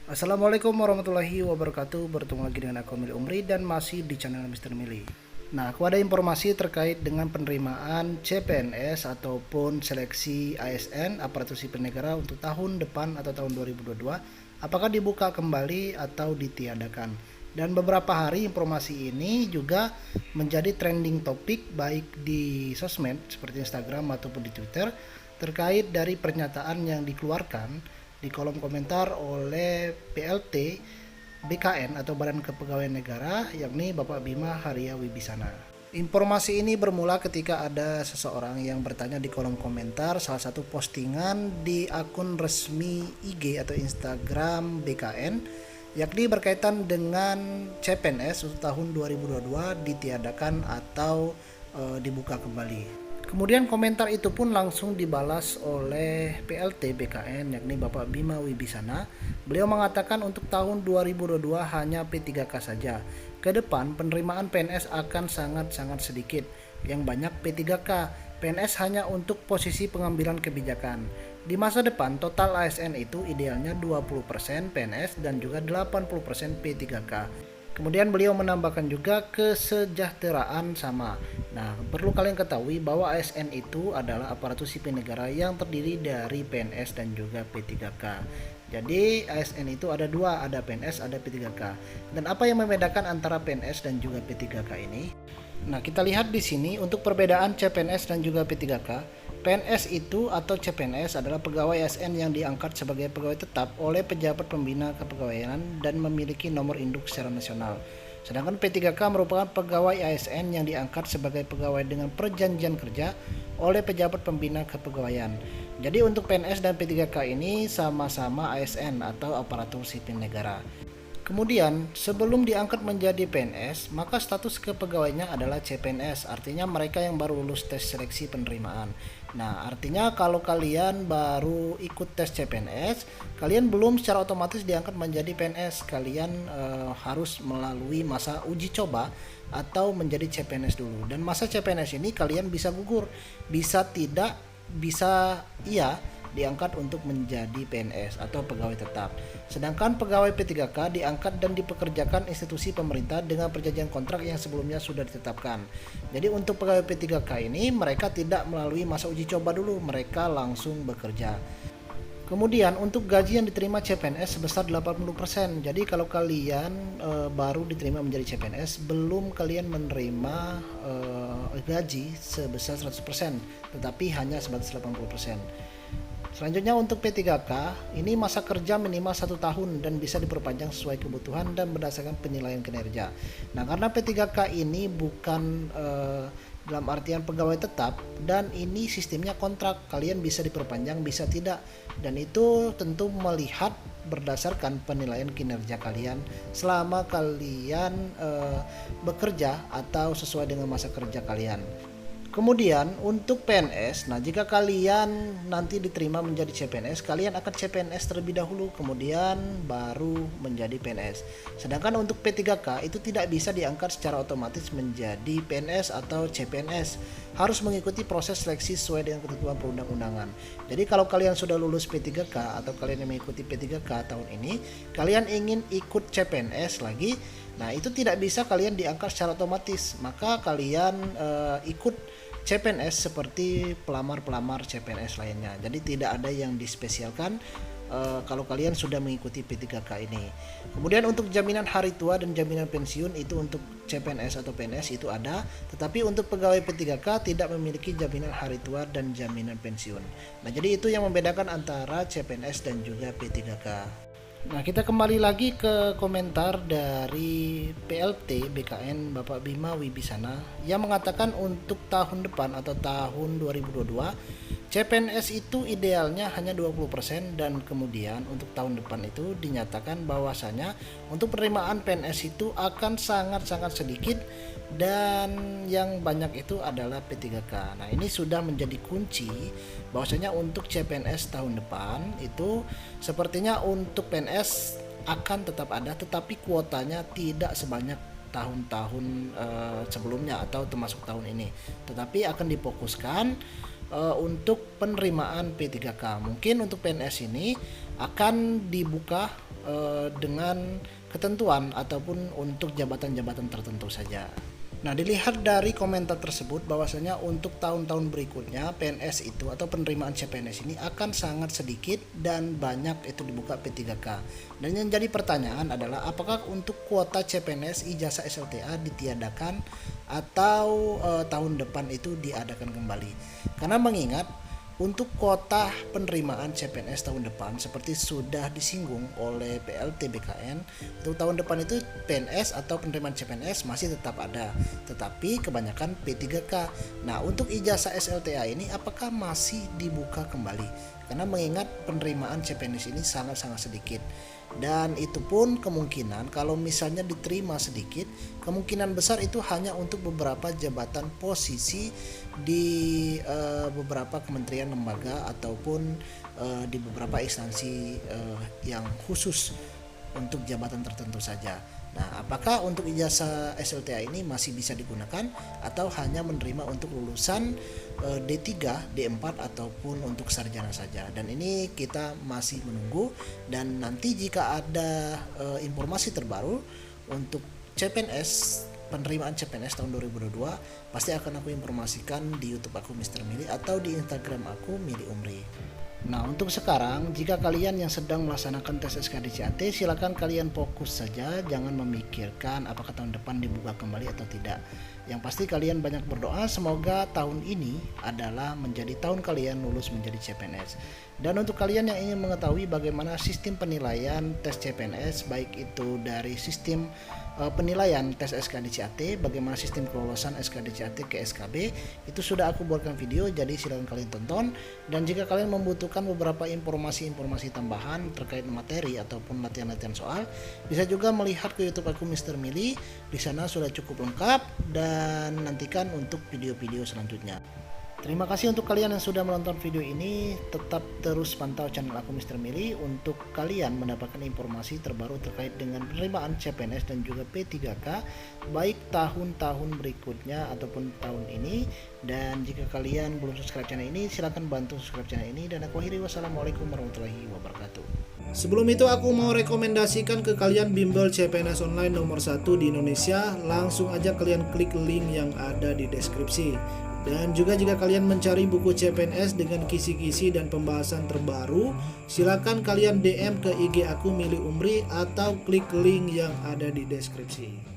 Assalamualaikum warahmatullahi wabarakatuh. Bertemu lagi dengan aku Mili Umri dan masih di channel Mister Mili. Nah, aku ada informasi terkait dengan penerimaan CPNS ataupun seleksi ASN aparatur sipil negara untuk tahun depan atau tahun 2022. Apakah dibuka kembali atau ditiadakan? Dan beberapa hari informasi ini juga menjadi trending topik baik di sosmed seperti Instagram ataupun di Twitter terkait dari pernyataan yang dikeluarkan di kolom komentar oleh PLT BKN atau Badan Kepegawaian Negara, yakni Bapak Bima Haria Wibisana. Informasi ini bermula ketika ada seseorang yang bertanya di kolom komentar salah satu postingan di akun resmi IG atau Instagram BKN, yakni berkaitan dengan CPNS untuk tahun 2022 ditiadakan atau dibuka kembali. Kemudian komentar itu pun langsung dibalas oleh PLT BKN, yakni Bapak Bima Wibisana. Beliau mengatakan untuk tahun 2022 hanya P3K saja. Ke depan penerimaan PNS akan sangat-sangat sedikit. Yang banyak P3K. PNS hanya untuk posisi pengambilan kebijakan. Di masa depan total ASN itu idealnya 20% PNS dan juga 80% P3K. Kemudian beliau menambahkan juga kesejahteraan sama. Nah, perlu kalian ketahui bahwa ASN itu adalah aparatur sipil negara yang terdiri dari PNS dan juga P3K. Jadi ASN itu ada dua, ada PNS, ada P3K. Dan apa yang membedakan antara PNS dan juga P3K ini? Nah, kita lihat di sini untuk perbedaan CPNS dan juga P3K. PNS itu atau CPNS adalah pegawai ASN yang diangkat sebagai pegawai tetap oleh pejabat pembina kepegawaian dan memiliki nomor induk secara nasional. Sedangkan P3K merupakan pegawai ASN yang diangkat sebagai pegawai dengan perjanjian kerja oleh pejabat pembina kepegawaian. Jadi untuk PNS dan P3K ini sama-sama ASN atau aparatur sipil negara. Kemudian, sebelum diangkat menjadi PNS, maka status kepegawaiannya adalah CPNS, artinya mereka yang baru lulus tes seleksi penerimaan. Nah, artinya kalau kalian baru ikut tes CPNS, kalian belum secara otomatis diangkat menjadi PNS. Kalian harus melalui masa uji coba atau menjadi CPNS dulu. Dan masa CPNS ini kalian bisa gugur, bisa tidak, bisa iya diangkat untuk menjadi PNS atau pegawai tetap. Sedangkan pegawai P3K diangkat dan dipekerjakan institusi pemerintah dengan perjanjian kontrak yang sebelumnya sudah ditetapkan. Jadi untuk pegawai P3K ini mereka tidak melalui masa uji coba dulu, mereka langsung bekerja. Kemudian untuk gaji yang diterima CPNS sebesar 80%. Jadi kalau kalian baru diterima menjadi CPNS, belum kalian menerima gaji sebesar 100%, tetapi hanya sebatas 80%. Selanjutnya untuk P3K, ini masa kerja minimal 1 tahun dan bisa diperpanjang sesuai kebutuhan dan berdasarkan penilaian kinerja. Nah, karena P3K ini bukan dalam artian pegawai tetap dan ini sistemnya kontrak, kalian bisa diperpanjang, bisa tidak. Dan itu tentu melihat berdasarkan penilaian kinerja kalian selama kalian bekerja atau sesuai dengan masa kerja kalian. Kemudian untuk PNS, nah jika kalian nanti diterima menjadi CPNS, kalian akan CPNS terlebih dahulu, kemudian baru menjadi PNS. Sedangkan untuk P3K itu tidak bisa diangkat secara otomatis menjadi PNS atau CPNS, harus mengikuti proses seleksi sesuai dengan ketentuan perundang-undangan. Jadi kalau kalian sudah lulus P3K atau kalian yang mengikuti P3K tahun ini, kalian ingin ikut CPNS lagi, nah itu tidak bisa kalian diangkat secara otomatis, maka kalian ikut CPNS seperti pelamar-pelamar CPNS lainnya. Jadi tidak ada yang dispesialkan kalau kalian sudah mengikuti P3K ini. Kemudian untuk jaminan hari tua dan jaminan pensiun itu untuk CPNS atau PNS itu ada, tetapi untuk pegawai P3K tidak memiliki jaminan hari tua dan jaminan pensiun. Nah, jadi itu yang membedakan antara CPNS dan juga P3K. Nah, kita kembali lagi ke komentar dari PLT BKN Bapak Bima Wibisana yang mengatakan untuk tahun depan atau tahun 2022 CPNS itu idealnya hanya 20% dan kemudian untuk tahun depan itu dinyatakan bahwasanya untuk penerimaan PNS itu akan sangat-sangat sedikit dan yang banyak itu adalah P3K. Nah, ini sudah menjadi kunci bahwasanya untuk CPNS tahun depan itu sepertinya untuk PNS akan tetap ada, tetapi kuotanya tidak sebanyak tahun-tahun sebelumnya atau termasuk tahun ini, tetapi akan difokuskan untuk penerimaan P3K. Mungkin untuk PNS ini akan dibuka dengan ketentuan ataupun untuk jabatan-jabatan tertentu saja. Nah, dilihat dari komentar tersebut bahwasanya untuk tahun-tahun berikutnya PNS itu atau penerimaan CPNS ini akan sangat sedikit dan banyak itu dibuka P3K. Dan yang jadi pertanyaan adalah apakah untuk kuota CPNS ijazah SLTA ditiadakan atau tahun depan itu diadakan kembali. Karena mengingat untuk kuota penerimaan CPNS tahun depan seperti sudah disinggung oleh PLT BKN, untuk tahun depan itu PNS atau penerimaan CPNS masih tetap ada, tetapi kebanyakan P3K. Nah, untuk ijazah SLTA ini apakah masih dibuka kembali? Karena mengingat penerimaan CPNS ini sangat-sangat sedikit. Dan itu pun kemungkinan kalau misalnya diterima sedikit, kemungkinan besar itu hanya untuk beberapa jabatan posisi di beberapa kementerian lembaga ataupun di beberapa instansi yang khusus untuk jabatan tertentu saja. Nah, apakah untuk ijazah SLTA ini masih bisa digunakan atau hanya menerima untuk lulusan D3, D4 ataupun untuk sarjana saja? Dan ini kita masih menunggu, dan nanti jika ada informasi terbaru untuk CPNS, penerimaan CPNS tahun 2022, pasti akan aku informasikan di YouTube aku Mr. Mili atau di Instagram aku Mili Umri. Nah, untuk sekarang jika kalian yang sedang melaksanakan tes SKDCAT, silakan kalian fokus saja, jangan memikirkan apakah tahun depan dibuka kembali atau tidak. Yang pasti kalian banyak berdoa semoga tahun ini adalah menjadi tahun kalian lulus menjadi CPNS. Dan untuk kalian yang ingin mengetahui bagaimana sistem penilaian tes CPNS, baik itu dari sistem penilaian tes SKDCAT, bagaimana sistem kelulusan SKDCAT ke SKB, itu sudah aku buatkan video, jadi silahkan kalian tonton. Dan jika kalian membutuhkan beberapa informasi-informasi tambahan terkait materi ataupun latihan-latihan soal, bisa juga melihat ke YouTube aku Mr. Mili. Di sana sudah cukup lengkap, dan nantikan untuk video-video selanjutnya. Terima kasih untuk kalian yang sudah menonton video ini. Tetap terus pantau channel aku Mr. Mili untuk kalian mendapatkan informasi terbaru terkait dengan penerimaan CPNS dan juga P3K baik tahun-tahun berikutnya ataupun tahun ini. Dan jika kalian belum subscribe channel ini, silahkan bantu subscribe channel ini. Dan aku akhiri, wassalamualaikum warahmatullahi wabarakatuh. Sebelum itu aku mau rekomendasikan ke kalian bimbel CPNS online nomor 1 di Indonesia. Langsung aja kalian klik link yang ada di deskripsi. Dan juga jika kalian mencari buku CPNS dengan kisi-kisi dan pembahasan terbaru, silakan kalian DM ke IG aku Mili Umri atau klik link yang ada di deskripsi.